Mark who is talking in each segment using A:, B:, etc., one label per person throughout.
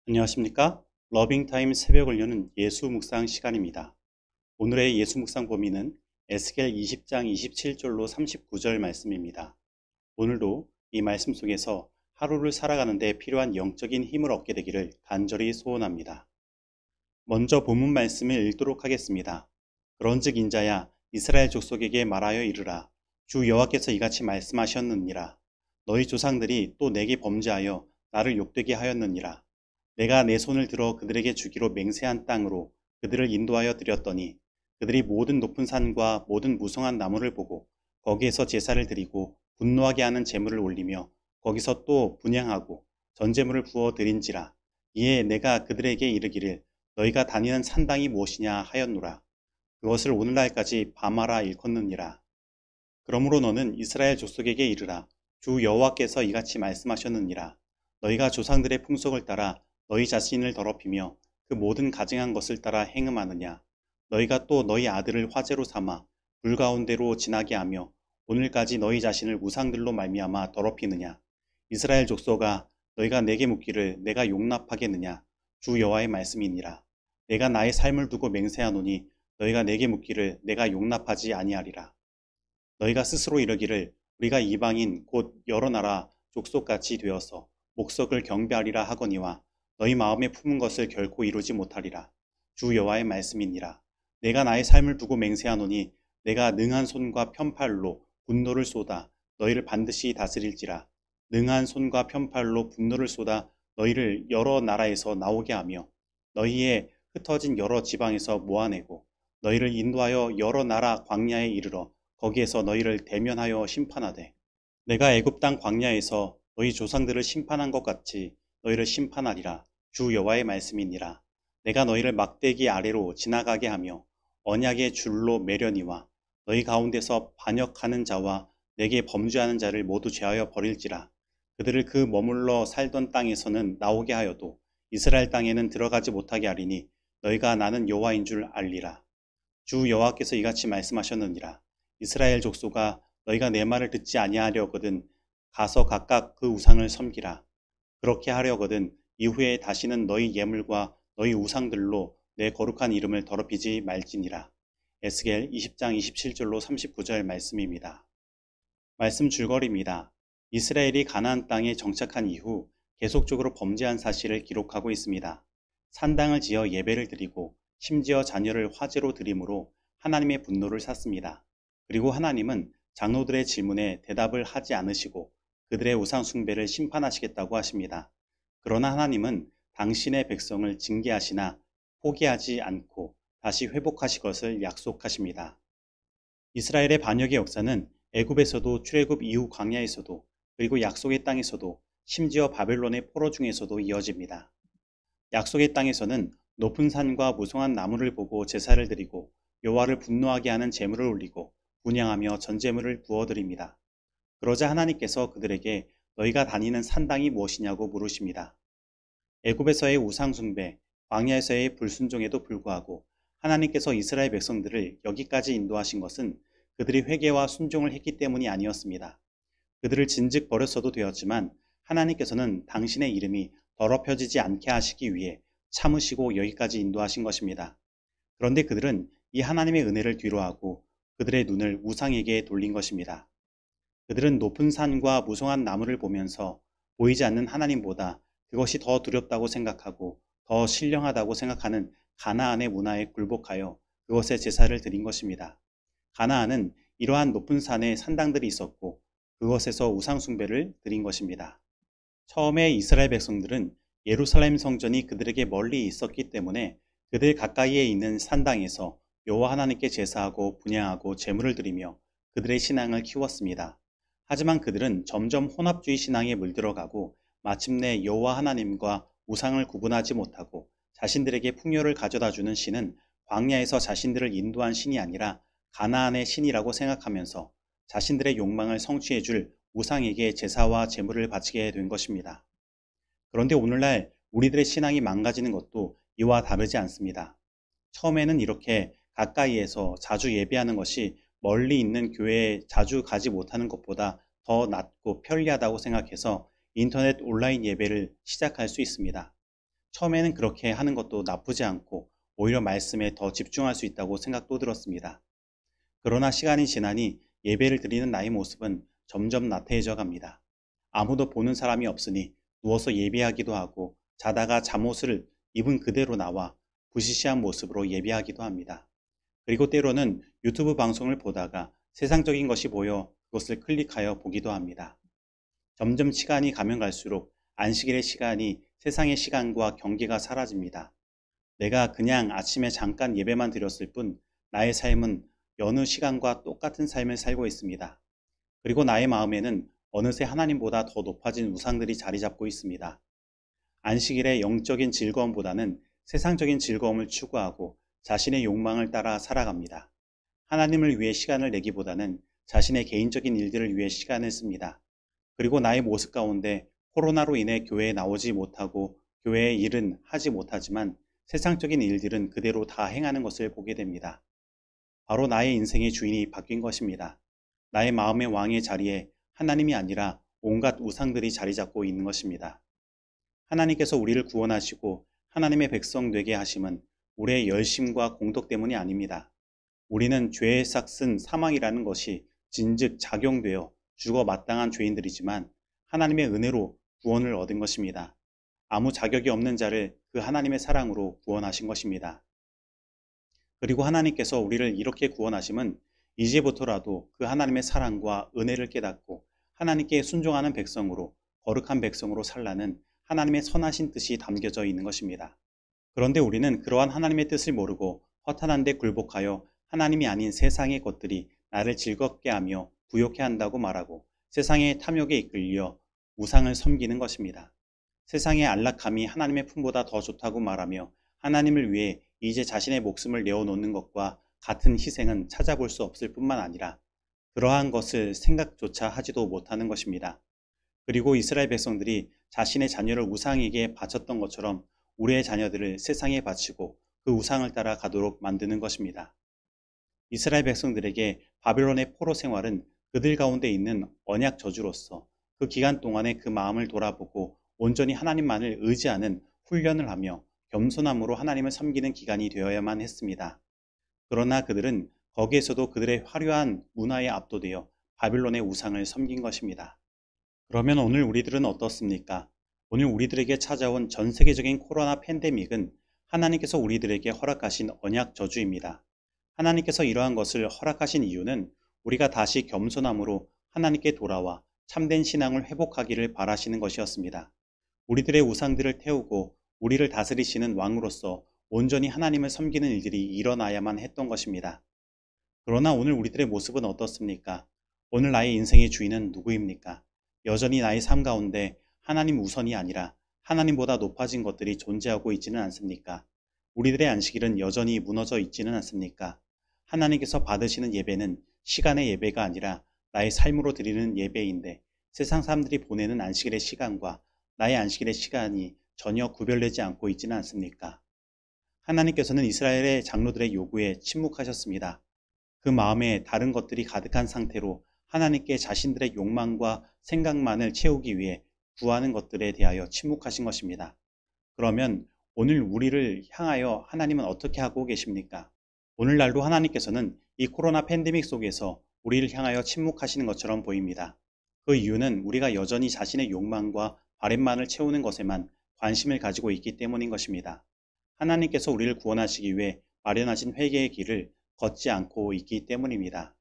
A: 안녕하십니까? 러빙타임 새벽을 여는 예수 묵상 시간입니다. 오늘의 예수 묵상 범위는 에스겔 20장 27절로 39절 말씀입니다. 오늘도 이 말씀 속에서 하루를 살아가는 데 필요한 영적인 힘을 얻게 되기를 간절히 소원합니다. 먼저 본문 말씀을 읽도록 하겠습니다. 그런즉 인자야 이스라엘 족속에게 말하여 이르라. 주 여호와께서 이같이 말씀하셨느니라. 너희 조상들이 또 내게 범죄하여 나를 욕되게 하였느니라. 내가 내 손을 들어 그들에게 주기로 맹세한 땅으로 그들을 인도하여 드렸더니 그들이 모든 높은 산과 모든 무성한 나무를 보고 거기에서 제사를 드리고 분노하게 하는 제물을 올리며 거기서 또 분향하고 전제물을 부어 드린지라. 이에 내가 그들에게 이르기를 너희가 다니는 산당이 무엇이냐 하였노라. 그것을 오늘날까지 바마라 일컫느니라. 그러므로 너는 이스라엘 족속에게 이르라. 주 여호와께서 이같이 말씀하셨느니라. 너희가 조상들의 풍속을 따라 너희 자신을 더럽히며 그 모든 가증한 것을 따라 행음하느냐. 너희가 또 너희 아들을 화제로 삼아 불 가운데로 지나게 하며 오늘까지 너희 자신을 우상들로 말미암아 더럽히느냐. 이스라엘 족속아 너희가 내게 묻기를 내가 용납하겠느냐. 주 여호와의 말씀이니라. 내가 나의 삶을 두고 맹세하노니 너희가 내게 묻기를 내가 용납하지 아니하리라. 너희가 스스로 이르기를 우리가 이방인 곧 여러 나라 족속같이 되어서 목석을 경배하리라 하거니와 너희 마음에 품은 것을 결코 이루지 못하리라. 주 여호와의 말씀이니라. 내가 나의 삶을 두고 맹세하노니 내가 능한 손과 편팔로 분노를 쏟아 너희를 반드시 다스릴지라. 능한 손과 편팔로 분노를 쏟아 너희를 여러 나라에서 나오게 하며 너희의 흩어진 여러 지방에서 모아내고 너희를 인도하여 여러 나라 광야에 이르러 거기에서 너희를 대면하여 심판하되 내가 애굽 땅 광야에서 너희 조상들을 심판한 것 같이 너희를 심판하리라. 주 여호와의 말씀이니라. 내가 너희를 막대기 아래로 지나가게 하며 언약의 줄로 매려니와 너희 가운데서 반역하는 자와 내게 범죄하는 자를 모두 제하여 버릴지라. 그들을 그 머물러 살던 땅에서는 나오게 하여도 이스라엘 땅에는 들어가지 못하게 하리니 너희가 나는 여호와인 줄 알리라. 주 여호와께서 이같이 말씀하셨느니라. 이스라엘 족속아 너희가 내 말을 듣지 아니하려거든 가서 각각 그 우상을 섬기라. 그렇게 하려거든 이후에 다시는 너희 예물과 너희 우상들로 내 거룩한 이름을 더럽히지 말지니라. 에스겔 20장 27절로 39절 말씀입니다. 말씀 줄거리입니다. 이스라엘이 가나안 땅에 정착한 이후 계속적으로 범죄한 사실을 기록하고 있습니다. 산당을 지어 예배를 드리고 심지어 자녀를 화제로 드림으로 하나님의 분노를 샀습니다. 그리고 하나님은 장로들의 질문에 대답을 하지 않으시고 그들의 우상 숭배를 심판하시겠다고 하십니다. 그러나 하나님은 당신의 백성을 징계하시나 포기하지 않고 다시 회복하실 것을 약속하십니다. 이스라엘의 반역의 역사는 애굽에서도 출애굽 이후 광야에서도 그리고 약속의 땅에서도 심지어 바벨론의 포로 중에서도 이어집니다. 약속의 땅에서는 높은 산과 무성한 나무를 보고 제사를 드리고 여호와를 분노하게 하는 제물을 올리고 분향하며 전제물을 부어드립니다. 그러자 하나님께서 그들에게 너희가 다니는 산당이 무엇이냐고 물으십니다. 애굽에서의 우상 숭배, 광야에서의 불순종에도 불구하고 하나님께서 이스라엘 백성들을 여기까지 인도하신 것은 그들이 회개와 순종을 했기 때문이 아니었습니다. 그들을 진즉 버렸어도 되었지만 하나님께서는 당신의 이름이 더럽혀지지 않게 하시기 위해 참으시고 여기까지 인도하신 것입니다. 그런데 그들은 이 하나님의 은혜를 뒤로하고 그들의 눈을 우상에게 돌린 것입니다. 그들은 높은 산과 무성한 나무를 보면서 보이지 않는 하나님보다 그것이 더 두렵다고 생각하고 더 신령하다고 생각하는 가나안의 문화에 굴복하여 그것에 제사를 드린 것입니다. 가나안은 이러한 높은 산에 산당들이 있었고 그것에서 우상 숭배를 드린 것입니다. 처음에 이스라엘 백성들은 예루살렘 성전이 그들에게 멀리 있었기 때문에 그들 가까이에 있는 산당에서 여호와 하나님께 제사하고 분향하고 제물을 드리며 그들의 신앙을 키웠습니다. 하지만 그들은 점점 혼합주의 신앙에 물들어가고 마침내 여호와 하나님과 우상을 구분하지 못하고 자신들에게 풍요를 가져다주는 신은 광야에서 자신들을 인도한 신이 아니라 가나안의 신이라고 생각하면서 자신들의 욕망을 성취해줄 우상에게 제사와 제물을 바치게 된 것입니다. 그런데 오늘날 우리들의 신앙이 망가지는 것도 이와 다르지 않습니다. 처음에는 이렇게 가까이에서 자주 예배하는 것이 멀리 있는 교회에 자주 가지 못하는 것보다 더 낫고 편리하다고 생각해서 인터넷 온라인 예배를 시작할 수 있습니다. 처음에는 그렇게 하는 것도 나쁘지 않고 오히려 말씀에 더 집중할 수 있다고 생각도 들었습니다. 그러나 시간이 지나니 예배를 드리는 나의 모습은 점점 나태해져 갑니다. 아무도 보는 사람이 없으니 누워서 예배하기도 하고 자다가 잠옷을 입은 그대로 나와 부시시한 모습으로 예배하기도 합니다. 그리고 때로는 유튜브 방송을 보다가 세상적인 것이 보여 그것을 클릭하여 보기도 합니다. 점점 시간이 가면 갈수록 안식일의 시간이 세상의 시간과 경계가 사라집니다. 내가 그냥 아침에 잠깐 예배만 드렸을 뿐 나의 삶은 여느 시간과 똑같은 삶을 살고 있습니다. 그리고 나의 마음에는 어느새 하나님보다 더 높아진 우상들이 자리 잡고 있습니다. 안식일의 영적인 즐거움보다는 세상적인 즐거움을 추구하고 자신의 욕망을 따라 살아갑니다. 하나님을 위해 시간을 내기보다는 자신의 개인적인 일들을 위해 시간을 씁니다. 그리고 나의 모습 가운데 코로나로 인해 교회에 나오지 못하고 교회의 일은 하지 못하지만 세상적인 일들은 그대로 다 행하는 것을 보게 됩니다. 바로 나의 인생의 주인이 바뀐 것입니다. 나의 마음의 왕의 자리에 하나님이 아니라 온갖 우상들이 자리 잡고 있는 것입니다. 하나님께서 우리를 구원하시고 하나님의 백성 되게 하심은 우리의 열심과 공덕 때문이 아닙니다. 우리는 죄의 삭슨 사망이라는 것이 진즉 작용되어 죽어 마땅한 죄인들이지만 하나님의 은혜로 구원을 얻은 것입니다. 아무 자격이 없는 자를 그 하나님의 사랑으로 구원하신 것입니다. 그리고 하나님께서 우리를 이렇게 구원하심은 이제부터라도 그 하나님의 사랑과 은혜를 깨닫고 하나님께 순종하는 백성으로 거룩한 백성으로 살라는 하나님의 선하신 뜻이 담겨져 있는 것입니다. 그런데 우리는 그러한 하나님의 뜻을 모르고 허탄한 데 굴복하여 하나님이 아닌 세상의 것들이 나를 즐겁게 하며 부욕해 한다고 말하고 세상의 탐욕에 이끌려 우상을 섬기는 것입니다. 세상의 안락함이 하나님의 품보다 더 좋다고 말하며 하나님을 위해 이제 자신의 목숨을 내어놓는 것과 같은 희생은 찾아볼 수 없을 뿐만 아니라 그러한 것을 생각조차 하지도 못하는 것입니다. 그리고 이스라엘 백성들이 자신의 자녀를 우상에게 바쳤던 것처럼 우리의 자녀들을 세상에 바치고 그 우상을 따라 가도록 만드는 것입니다. 이스라엘 백성들에게 바벨론의 포로 생활은 그들 가운데 있는 언약 저주로서 그 기간 동안에 그 마음을 돌아보고 온전히 하나님만을 의지하는 훈련을 하며 겸손함으로 하나님을 섬기는 기간이 되어야만 했습니다. 그러나 그들은 거기에서도 그들의 화려한 문화에 압도되어 바빌론의 우상을 섬긴 것입니다. 그러면 오늘 우리들은 어떻습니까? 오늘 우리들에게 찾아온 전 세계적인 코로나 팬데믹은 하나님께서 우리들에게 허락하신 언약 저주입니다. 하나님께서 이러한 것을 허락하신 이유는 우리가 다시 겸손함으로 하나님께 돌아와 참된 신앙을 회복하기를 바라시는 것이었습니다. 우리들의 우상들을 태우고 우리를 다스리시는 왕으로서 온전히 하나님을 섬기는 일들이 일어나야만 했던 것입니다. 그러나 오늘 우리들의 모습은 어떻습니까? 오늘 나의 인생의 주인은 누구입니까? 여전히 나의 삶 가운데 하나님 우선이 아니라 하나님보다 높아진 것들이 존재하고 있지는 않습니까? 우리들의 안식일은 여전히 무너져 있지는 않습니까? 하나님께서 받으시는 예배는 시간의 예배가 아니라 나의 삶으로 드리는 예배인데 세상 사람들이 보내는 안식일의 시간과 나의 안식일의 시간이 전혀 구별되지 않고 있지는 않습니까? 하나님께서는 이스라엘의 장로들의 요구에 침묵하셨습니다. 그 마음에 다른 것들이 가득한 상태로 하나님께 자신들의 욕망과 생각만을 채우기 위해 구하는 것들에 대하여 침묵하신 것입니다. 그러면 오늘 우리를 향하여 하나님은 어떻게 하고 계십니까? 오늘날도 하나님께서는 이 코로나 팬데믹 속에서 우리를 향하여 침묵하시는 것처럼 보입니다. 그 이유는 우리가 여전히 자신의 욕망과 바램만을 채우는 것에만 관심을 가지고 있기 때문인 것입니다. 하나님께서 우리를 구원하시기 위해 마련하신 회개의 길을 걷지 않고 있기 때문입니다.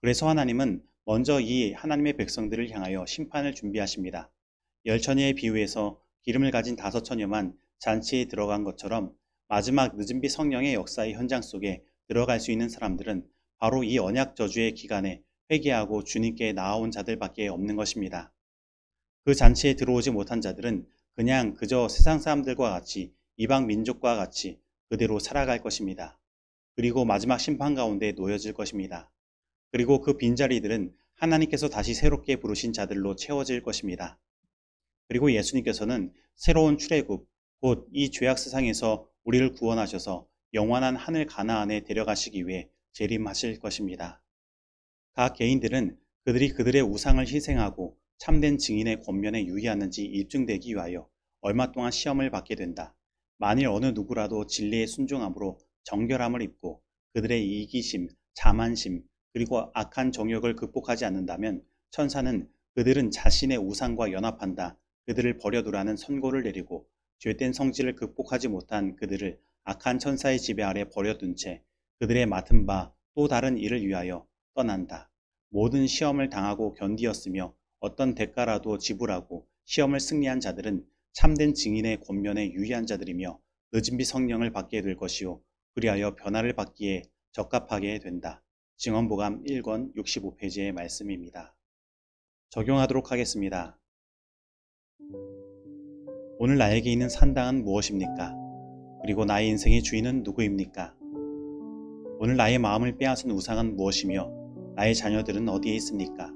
A: 그래서 하나님은 먼저 이 하나님의 백성들을 향하여 심판을 준비하십니다. 열처녀의 비유에서 기름을 가진 5처녀만 잔치에 들어간 것처럼 마지막 늦은비 성령의 역사의 현장 속에 들어갈 수 있는 사람들은 바로 이 언약 저주의 기간에 회개하고 주님께 나아온 자들밖에 없는 것입니다. 그 잔치에 들어오지 못한 자들은 그냥 그저 세상 사람들과 같이 이방 민족과 같이 그대로 살아갈 것입니다. 그리고 마지막 심판 가운데 놓여질 것입니다. 그리고 그 빈자리들은 하나님께서 다시 새롭게 부르신 자들로 채워질 것입니다. 그리고 예수님께서는 새로운 출애굽, 곧 이 죄악 세상에서 우리를 구원하셔서 영원한 하늘 가나안에 데려가시기 위해 재림하실 것입니다. 각 개인들은 그들이 그들의 우상을 희생하고 참된 증인의 권면에 유의하는지 입증되기 위하여 얼마 동안 시험을 받게 된다. 만일 어느 누구라도 진리에 순종함으로 정결함을 입고 그들의 이기심, 자만심, 그리고 악한 정욕을 극복하지 않는다면 천사는 그들은 자신의 우상과 연합한다. 그들을 버려두라는 선고를 내리고 죄된 성질을 극복하지 못한 그들을 악한 천사의 지배 아래 버려둔 채 그들의 맡은 바 또 다른 일을 위하여 떠난다. 모든 시험을 당하고 견디었으며 어떤 대가라도 지불하고 시험을 승리한 자들은 참된 증인의 권면에 유의한 자들이며 늦은비 성령을 받게 될 것이요 그리하여 변화를 받기에 적합하게 된다. 증언보감 1권 65페이지의 말씀입니다. 적용하도록 하겠습니다. 오늘 나에게 있는 산당은 무엇입니까? 그리고 나의 인생의 주인은 누구입니까? 오늘 나의 마음을 빼앗은 우상은 무엇이며 나의 자녀들은 어디에 있습니까?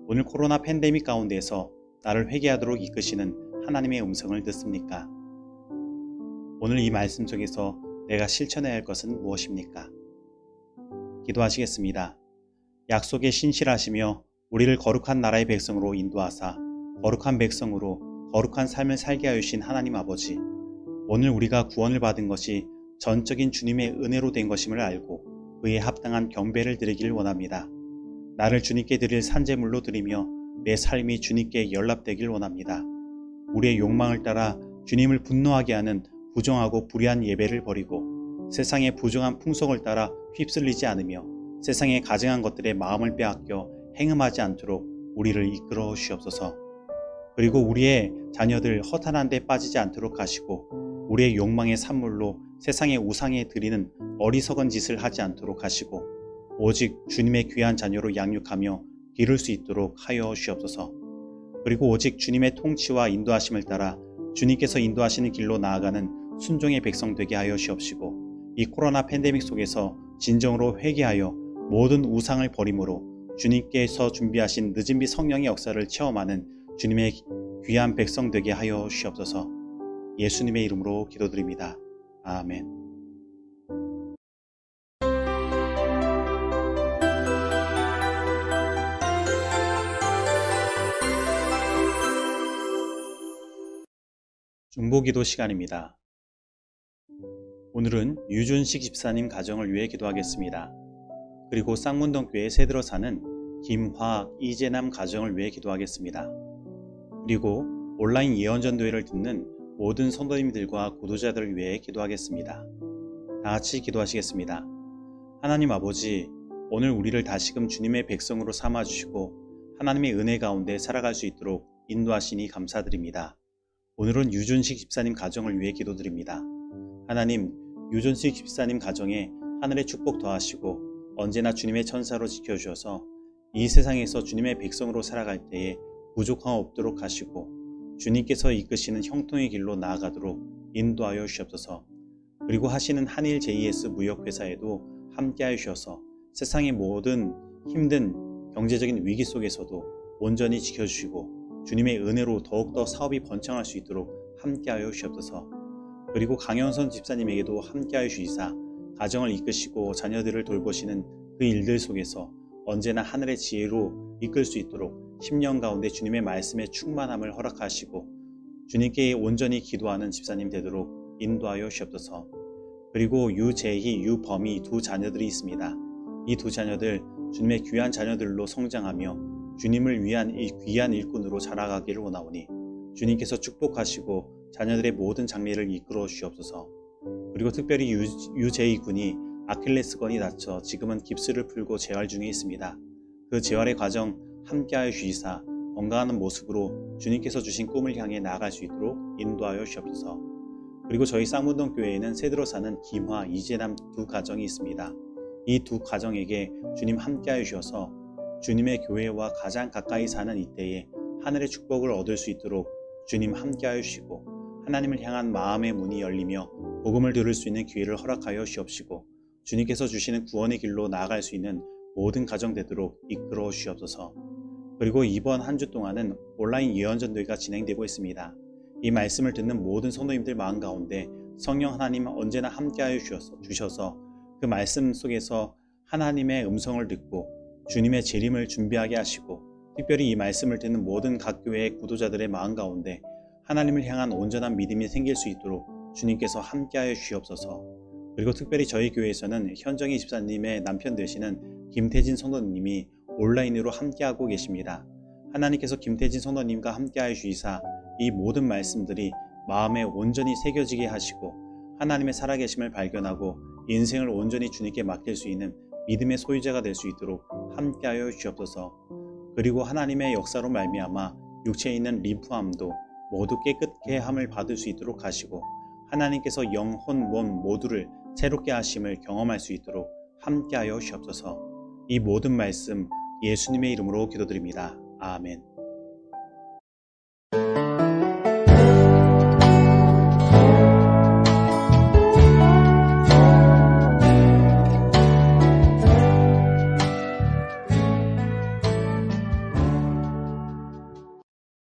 A: 오늘 코로나 팬데믹 가운데서 나를 회개하도록 이끄시는 하나님의 음성을 듣습니까? 오늘 이 말씀 속에서 내가 실천해야 할 것은 무엇입니까? 기도하시겠습니다. 약속에 신실하시며 우리를 거룩한 나라의 백성으로 인도하사 거룩한 백성으로 거룩한 삶을 살게 하여 주신 하나님 아버지, 오늘 우리가 구원을 받은 것이 전적인 주님의 은혜로 된 것임을 알고 그에 합당한 경배를 드리길 원합니다. 나를 주님께 드릴 산제물로 드리며 내 삶이 주님께 연락되길 원합니다. 우리의 욕망을 따라 주님을 분노하게 하는 부정하고 불의한 예배를 버리고 세상의 부정한 풍속을 따라 휩쓸리지 않으며 세상의 가증한 것들에 마음을 빼앗겨 행음하지 않도록 우리를 이끌어 주시옵소서. 그리고 우리의 자녀들 허탄한 데 빠지지 않도록 하시고 우리의 욕망의 산물로 세상의 우상에 드리는 어리석은 짓을 하지 않도록 하시고 오직 주님의 귀한 자녀로 양육하며 기를 수 있도록 하여 주시옵소서. 그리고 오직 주님의 통치와 인도하심을 따라 주님께서 인도하시는 길로 나아가는 순종의 백성 되게 하여 주옵시고 이 코로나 팬데믹 속에서 진정으로 회개하여 모든 우상을 버림으로 주님께서 준비하신 늦은비 성령의 역사를 체험하는 주님의 귀한 백성 되게 하여 주시옵소서. 예수님의 이름으로 기도드립니다. 아멘. 중보기도 시간입니다. 오늘은 유준식 집사님 가정을 위해 기도하겠습니다. 그리고 쌍문동교회 새들어 사는 김화학, 이재남 가정을 위해 기도하겠습니다. 그리고 온라인 예언전도회를 듣는 모든 성도님들과 구도자들을 위해 기도하겠습니다. 다 같이 기도하시겠습니다. 하나님 아버지, 오늘 우리를 다시금 주님의 백성으로 삼아주시고 하나님의 은혜 가운데 살아갈 수 있도록 인도하시니 감사드립니다. 오늘은 유준식 집사님 가정을 위해 기도드립니다. 하나님, 유준식 집사님 가정에 하늘의 축복 더하시고 언제나 주님의 천사로 지켜주셔서 이 세상에서 주님의 백성으로 살아갈 때에 부족함 없도록 하시고 주님께서 이끄시는 형통의 길로 나아가도록 인도하여 주시옵소서. 그리고 하시는 한일 JS 무역회사에도 함께하여 주셔서 세상의 모든 힘든 경제적인 위기 속에서도 온전히 지켜주시고 주님의 은혜로 더욱더 사업이 번창할 수 있도록 함께하여 주시옵소서. 그리고 강현선 집사님에게도 함께하여 주시사 가정을 이끄시고 자녀들을 돌보시는 그 일들 속에서 언제나 하늘의 지혜로 이끌 수 있도록 10년 가운데 주님의 말씀에 충만함을 허락하시고 주님께 온전히 기도하는 집사님 되도록 인도하여 주옵소서. 그리고 유재희, 유범이 두 자녀들이 있습니다. 이 두 자녀들 주님의 귀한 자녀들로 성장하며 주님을 위한 귀한 일꾼으로 자라가기를 원하오니 주님께서 축복하시고 자녀들의 모든 장래를 이끌어 주옵소서. 그리고 특별히 유재희 군이 아킬레스건이 다쳐 지금은 깁스를 풀고 재활 중에 있습니다. 그 재활의 과정 함께하여 주시사 건강한 모습으로 주님께서 주신 꿈을 향해 나아갈 수 있도록 인도하여 주옵소서. 그리고 저희 쌍문동 교회에는 세드로 사는 김화, 이재남 두 가정이 있습니다. 이 두 가정에게 주님 함께하여 주셔서 주님의 교회와 가장 가까이 사는 이때에 하늘의 축복을 얻을 수 있도록 주님 함께하여 주시고 하나님을 향한 마음의 문이 열리며 복음을 들을 수 있는 기회를 허락하여 주옵시고 주님께서 주시는 구원의 길로 나아갈 수 있는 모든 가정 되도록 이끌어 주옵소서. 그리고 이번 한 주 동안은 온라인 예언전도회가 진행되고 있습니다. 이 말씀을 듣는 모든 성도님들 마음 가운데 성령 하나님 언제나 함께하여 주셔서 그 말씀 속에서 하나님의 음성을 듣고 주님의 재림을 준비하게 하시고 특별히 이 말씀을 듣는 모든 각 교회의 구도자들의 마음 가운데 하나님을 향한 온전한 믿음이 생길 수 있도록 주님께서 함께하여 주옵소서. 그리고 특별히 저희 교회에서는 현정희 집사님의 남편 되시는 김태진 성도님이 온라인으로 함께하고 계십니다. 하나님께서 김태진 성도님과 함께하여 주시사 이 모든 말씀들이 마음에 온전히 새겨지게 하시고 하나님의 살아계심을 발견하고 인생을 온전히 주님께 맡길 수 있는 믿음의 소유자가 될 수 있도록 함께하여 주옵소서. 그리고 하나님의 역사로 말미암아 육체에 있는 림프암도 모두 깨끗게 함을 받을 수 있도록 하시고 하나님께서 영, 혼, 몸 모두를 새롭게 하심을 경험할 수 있도록 함께하여 주옵소서. 이 모든 말씀 예수님의 이름으로 기도드립니다. 아멘.